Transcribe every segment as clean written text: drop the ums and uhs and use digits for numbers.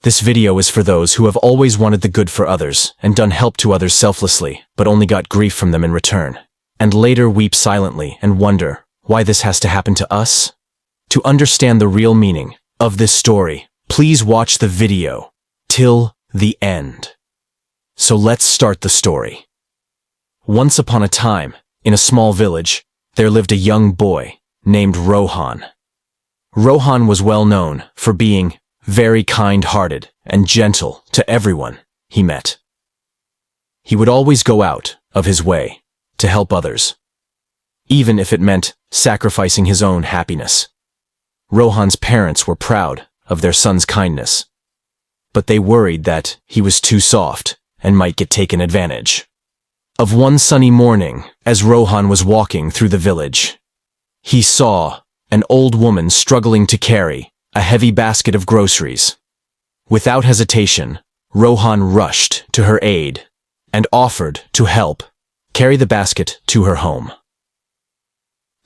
This video is for those who have always wanted the good for others and done help to others selflessly, but only got grief from them in return, and later weep silently and wonder why this has to happen to us. To understand the real meaning of this story, please watch the video till the end. So let's start the story. Once upon a time, in a small village, there lived a young boy named Rohan. Rohan was well known for being very kind-hearted and gentle to everyone he met. He would always go out of his way to help others, even if it meant sacrificing his own happiness. Rohan's parents were proud of their son's kindness, but they worried that he was too soft and might get taken advantage of. One sunny morning, as Rohan was walking through the village, he saw an old woman struggling to carry a heavy basket of groceries. Without hesitation, Rohan rushed to her aid and offered to help carry the basket to her home.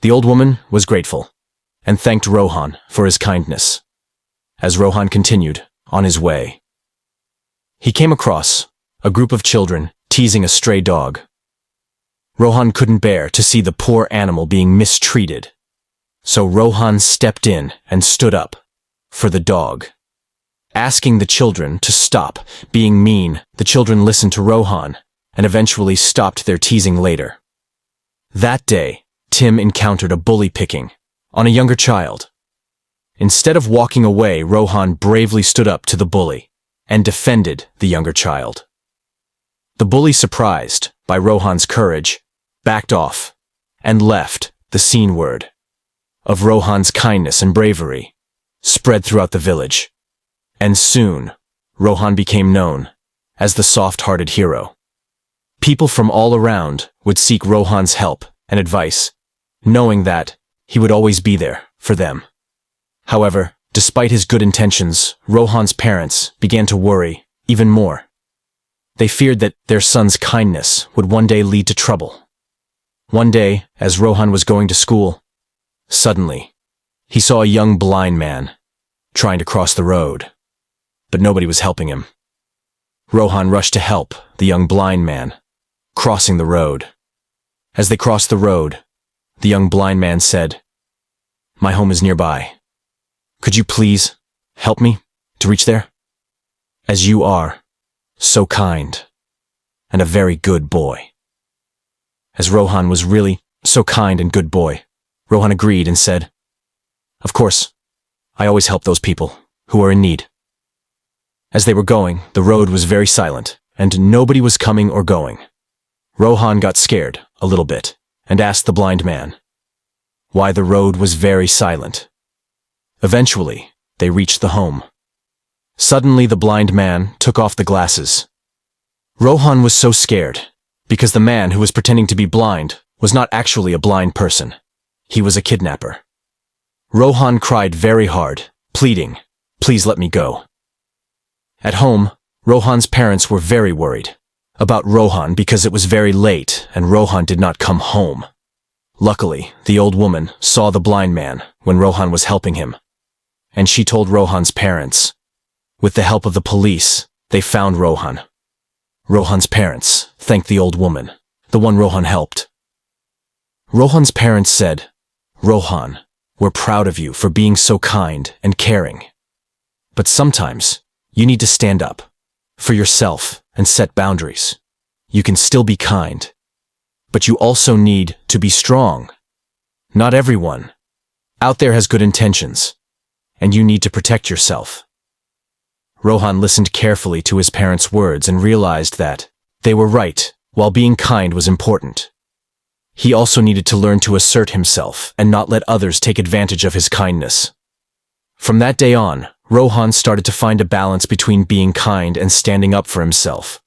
The old woman was grateful and thanked Rohan for his kindness. As Rohan continued on his way, he came across a group of children teasing a stray dog. Rohan couldn't bear to see the poor animal being mistreated, so Rohan stepped in and stood up for the dog. Asking the children to stop being mean, the children listened to Rohan and eventually stopped their teasing later. That day, Tim encountered a bully picking on a younger child. Instead of walking away, Rohan bravely stood up to the bully and defended the younger child. The bully, surprised by Rohan's courage, backed off and left. The scene word of Rohan's kindness and bravery spread throughout the village, and soon Rohan became known as the soft-hearted hero. People from all around would seek Rohan's help and advice, knowing that he would always be there for them. However, despite his good intentions, Rohan's parents began to worry even more. They feared that their son's kindness would one day lead to trouble. One day, as Rohan was going to school, suddenly, he saw a young blind man trying to cross the road, but nobody was helping him. Rohan rushed to help the young blind man crossing the road. As they crossed the road, the young blind man said, "My home is nearby. Could you please help me to reach there? As you are so kind and a very good boy." As Rohan was really so kind and good boy, Rohan agreed and said, "Of course, I always help those people who are in need." As they were going, the road was very silent, and nobody was coming or going. Rohan got scared a little bit and asked the blind man why the road was very silent. Eventually, they reached the home. Suddenly, the blind man took off the glasses. Rohan was so scared because the man who was pretending to be blind was not actually a blind person. He was a kidnapper. Rohan cried very hard, pleading, "Please let me go." At home, Rohan's parents were very worried about Rohan because it was very late and Rohan did not come home. Luckily, the old woman saw the blind man when Rohan was helping him, and she told Rohan's parents. With the help of the police, they found Rohan. Rohan's parents thanked the old woman, the one Rohan helped. Rohan's parents said, "Rohan, we're proud of you for being so kind and caring. But sometimes, you need to stand up for yourself and set boundaries. You can still be kind, but you also need to be strong. Not everyone out there has good intentions, and you need to protect yourself." Rohan listened carefully to his parents' words and realized that they were right. While being kind was important, he also needed to learn to assert himself and not let others take advantage of his kindness. From that day on, Rohan started to find a balance between being kind and standing up for himself.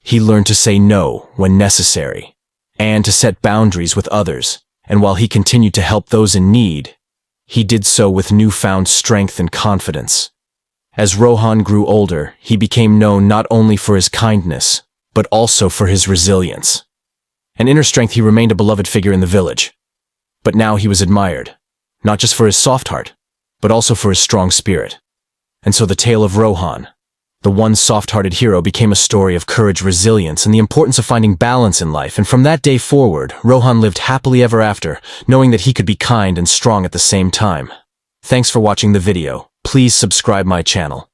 He learned to say no when necessary, and to set boundaries with others, and while he continued to help those in need, he did so with newfound strength and confidence. As Rohan grew older, he became known not only for his kindness, but also for his resilience. In inner strength, he remained a beloved figure in the village. But now he was admired, not just for his soft heart, but also for his strong spirit. And so the tale of Rohan The one soft-hearted hero became a story of courage, resilience, and the importance of finding balance in life, and from that day forward, Rohan lived happily ever after, knowing that he could be kind and strong at the same time. Thanks for watching the video. Please subscribe my channel.